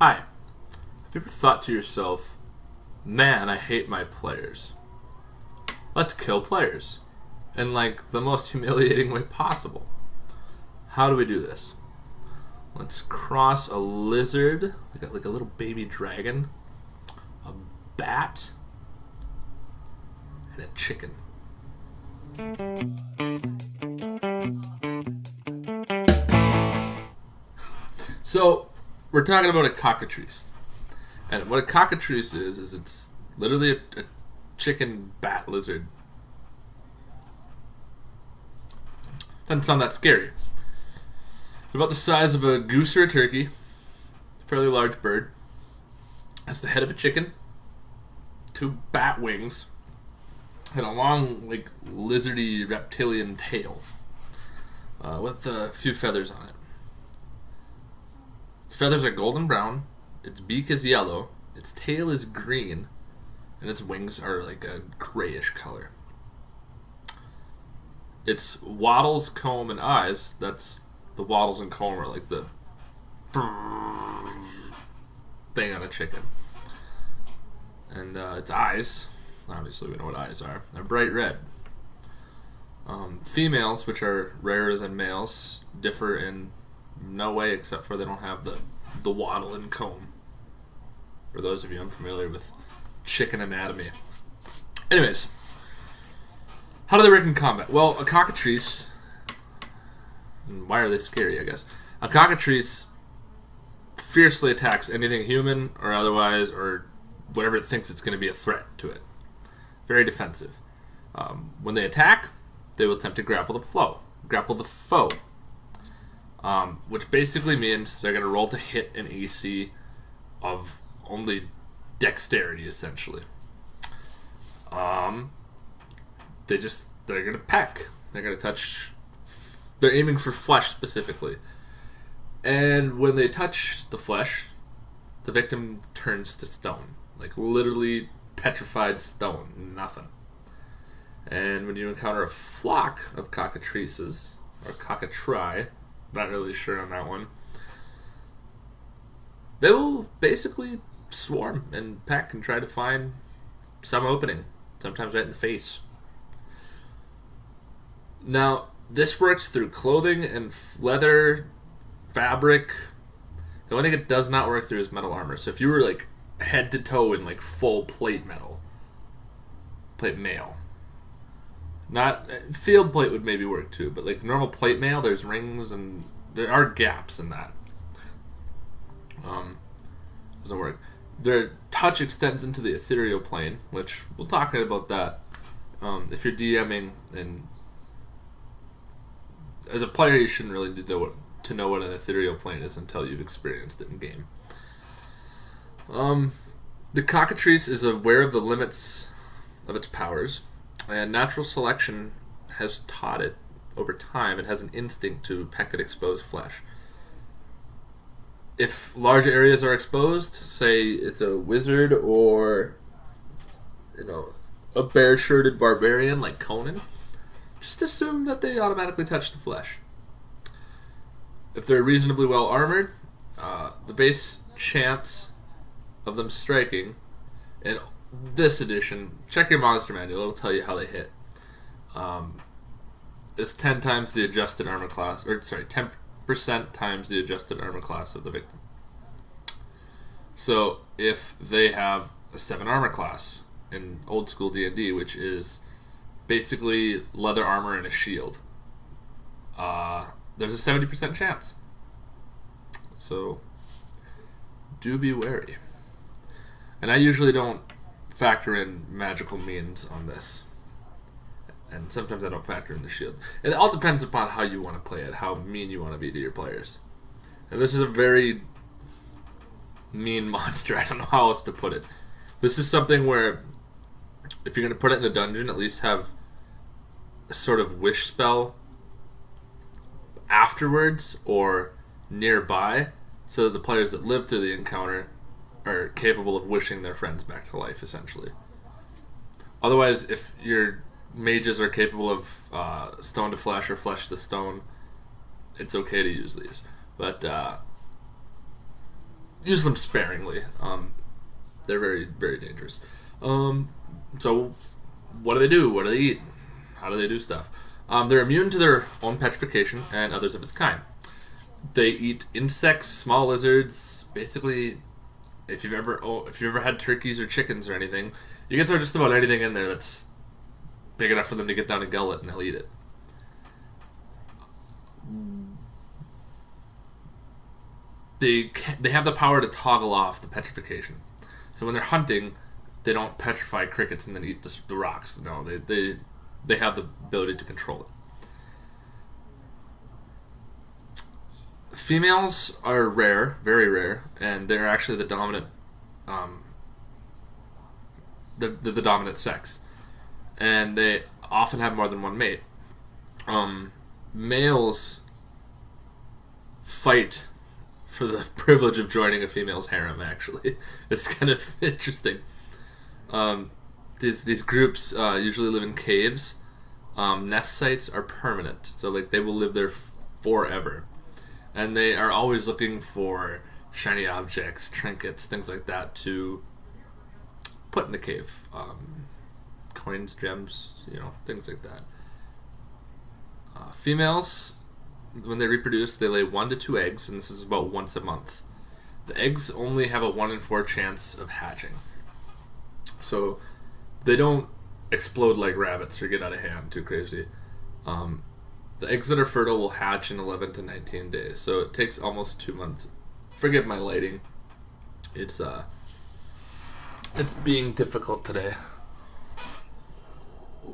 Hi. Have you ever thought to yourself, man, I hate my players. Let's kill players. In like the most humiliating way possible. How do we do this? Let's cross a lizard, like a little baby dragon, a bat, and a chicken. So, we're talking about a cockatrice. And what a cockatrice is it's literally a chicken bat lizard. Doesn't sound that scary. It's about the size of a goose or a turkey. Fairly large bird. Has the head of a chicken, two bat wings, and a long, like, lizardy reptilian tail with a few feathers on it. Its feathers are golden brown, its beak is yellow, its tail is green, and its wings are like a grayish color. Its wattles, comb, and eyes, that's the wattles and comb are like the thing on a chicken. And its eyes, obviously we know what eyes are, they're bright red. Females, which are rarer than males, differ in no way except for they don't have the wattle and comb. For those of you unfamiliar with chicken anatomy. Anyways, how do they work in combat? Well, a cockatrice, and why are they scary, I guess? A cockatrice fiercely attacks anything human or otherwise, or whatever it thinks it's going to be a threat to it. Very defensive. When they attack, they will attempt to grapple the foe. Which basically means they're going to roll to hit an AC of only dexterity, essentially. They're going to peck. They're going to touch. They're aiming for flesh specifically. And when they touch the flesh, the victim turns to stone. Like literally petrified stone. Nothing. And when you encounter a flock of cockatrices, or cockatrice, not really sure on that one, they will basically swarm and peck and try to find some opening, sometimes right in the face. Now, this works through clothing and leather, fabric. The only thing it does not work through is metal armor. So if you were like head to toe in like full plate mail. Not field plate would maybe work too, but like normal plate mail, there's rings and there are gaps in that. Doesn't work. Their touch extends into the ethereal plane, which we'll talk about that. If you're DMing, and as a player, you shouldn't really know what an ethereal plane is until you've experienced it in game. The cockatrice is aware of the limits of its powers, and natural selection has taught it over time. It has an instinct to peck at exposed flesh. If large areas are exposed, say it's a wizard or a bare-shirted barbarian like Conan, just assume that they automatically touch the flesh. If they're reasonably well armored, the base chance of them striking, in this edition, check your monster manual, it'll tell you how they hit. It's 10 times the adjusted armor class, 10% times the adjusted armor class of the victim. So if they have a 7 armor class in old school D&D, which is basically leather armor and a shield, there's a 70% chance. So do be wary. And I usually don't factor in magical means on this. And sometimes I don't factor in the shield. It all depends upon how you want to play it, how mean you want to be to your players. And this is a very mean monster. I don't know how else to put it. This is something where if you're going to put it in a dungeon, at least have a sort of wish spell afterwards or nearby, so that the players that live through the encounter are capable of wishing their friends back to life, essentially. Otherwise, if your mages are capable of stone to flesh or flesh to stone, it's okay to use these. But use them sparingly. They're very, very dangerous. So, what do they do? What do they eat? How do they do stuff? They're immune to their own petrification and others of its kind. They eat insects, small lizards. Basically, if you've ever had turkeys or chickens or anything, you can throw just about anything in there that's big enough for them to get down a gullet, and they'll eat it. They have the power to toggle off the petrification. So when they're hunting, they don't petrify crickets and then eat the rocks. No, they have the ability to control it. Females are rare, very rare, and they're actually the dominant. They're the dominant sex, and they often have more than one mate. Males fight for the privilege of joining a female's harem. Actually, it's kind of interesting. These groups usually live in caves. Nest sites are permanent, so like they will live there forever, and they are always looking for shiny objects, trinkets, things like that to put in the cave. Coins, gems, things like that. Females, when they reproduce, they lay 1 to 2 eggs, and this is about once a month. The eggs only have a 1 in 4 chance of hatching. So they don't explode like rabbits or get out of hand too crazy. The eggs that are fertile will hatch in 11 to 19 days. So it takes almost 2 months. Forgive my lighting. It's being difficult today.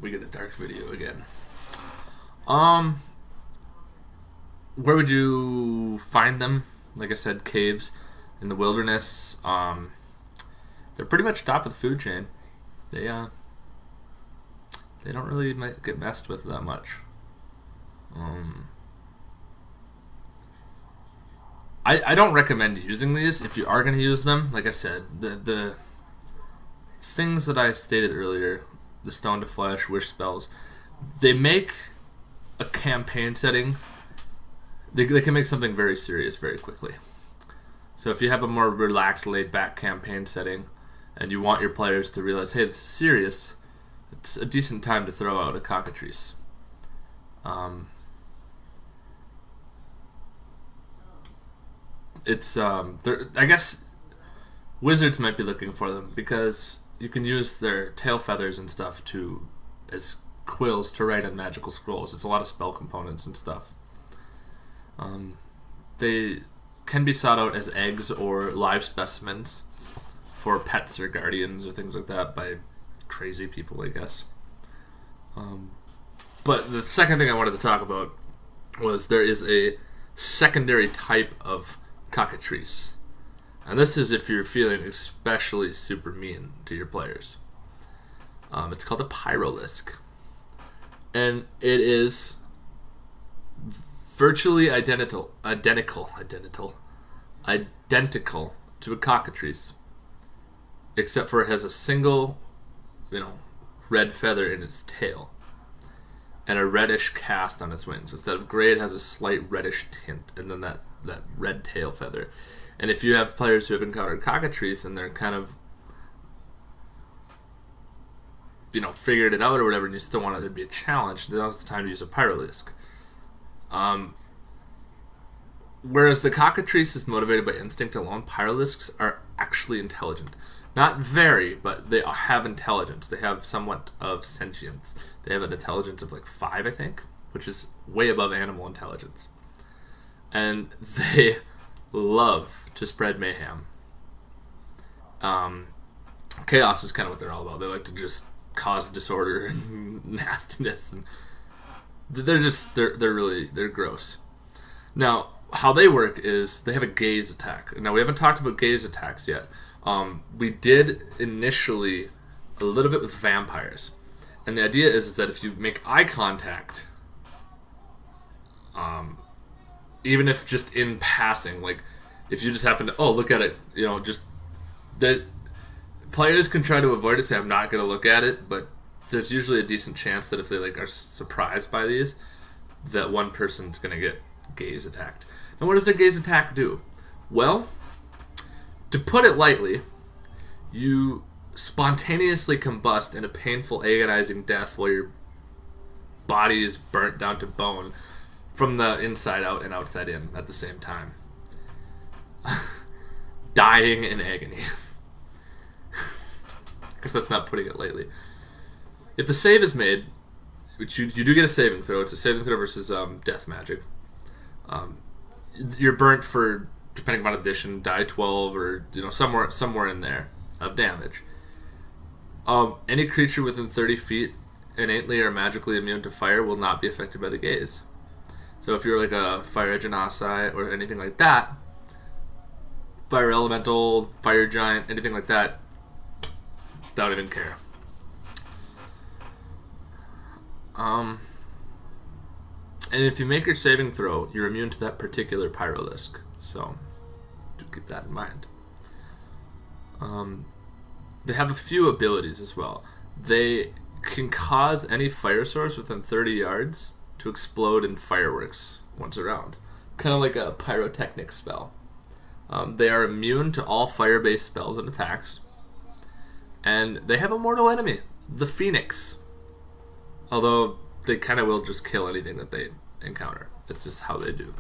We get a dark video again. Where would you find them? Like I said, caves in the wilderness. They're pretty much top of the food chain. They don't really get messed with that much. I don't recommend using these if you are going to use them. Like I said, the things that I stated earlier, the stone to flesh, wish spells, they make a campaign setting. They can make something very serious very quickly. So if you have a more relaxed, laid-back campaign setting, and you want your players to realize, hey, this is serious, it's a decent time to throw out a Cockatrice. I guess wizards might be looking for them because you can use their tail feathers and stuff as quills to write on magical scrolls. It's a lot of spell components and stuff. They can be sought out as eggs or live specimens for pets or guardians or things like that by crazy people, I guess. But the second thing I wanted to talk about was there is a secondary type of Cockatrice. And this is if you're feeling especially super mean to your players. It's called a Pyrolist. And it is virtually identical to a Cockatrice, except for it has a single, red feather in its tail and a reddish cast on its wings. Instead of gray, it has a slight reddish tint, and then that red tail feather. And if you have players who have encountered Cockatrice and they're kind of figured it out or whatever, and you still want it to be a challenge, now's the time to use a Pyrolist. Whereas the Cockatrice is motivated by instinct alone, Pyrolists are actually intelligent. Not very, but they have intelligence. They have somewhat of sentience. They have an intelligence of like 5, I think, which is way above animal intelligence. And they love to spread mayhem. Chaos is kind of what they're all about. They like to just cause disorder and nastiness, and they're gross. Now, how they work is they have a gaze attack. Now, we haven't talked about gaze attacks yet. We did initially a little bit with vampires, and the idea is that if you make eye contact, even if just in passing, like if you just happen to look at it, just that players can try to avoid it, say I'm not going to look at it, but there's usually a decent chance that if they are surprised by these, that one person's going to get gaze attacked. And what does their gaze attack do? Well, To put it lightly, you spontaneously combust in a painful, agonizing death while your body is burnt down to bone from the inside out and outside in at the same time. Dying in agony. Because that's not putting it lightly. If the save is made, which you do get a saving throw, it's a saving throw versus death magic. You're burnt for, depending upon addition, die 12 or somewhere in there of damage. Any creature within 30 feet innately or magically immune to fire will not be affected by the gaze. So if you're like a fire genasi or anything like that, fire elemental, fire giant, anything like that, don't even care. And if you make your saving throw, you're immune to that particular Pyrolist. So do keep that in mind. They have a few abilities as well. They can cause any fire source within 30 yards to explode in fireworks once around. Kind of like a pyrotechnic spell. They are immune to all fire-based spells and attacks. And they have a mortal enemy, the Phoenix. Although they kind of will just kill anything that they encounter. It's just how they do.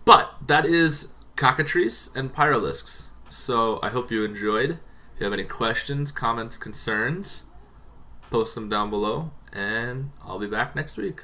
But that is Cockatrice and Pyrolist. So I hope you enjoyed. If you have any questions, comments, concerns, post them down below. And I'll be back next week.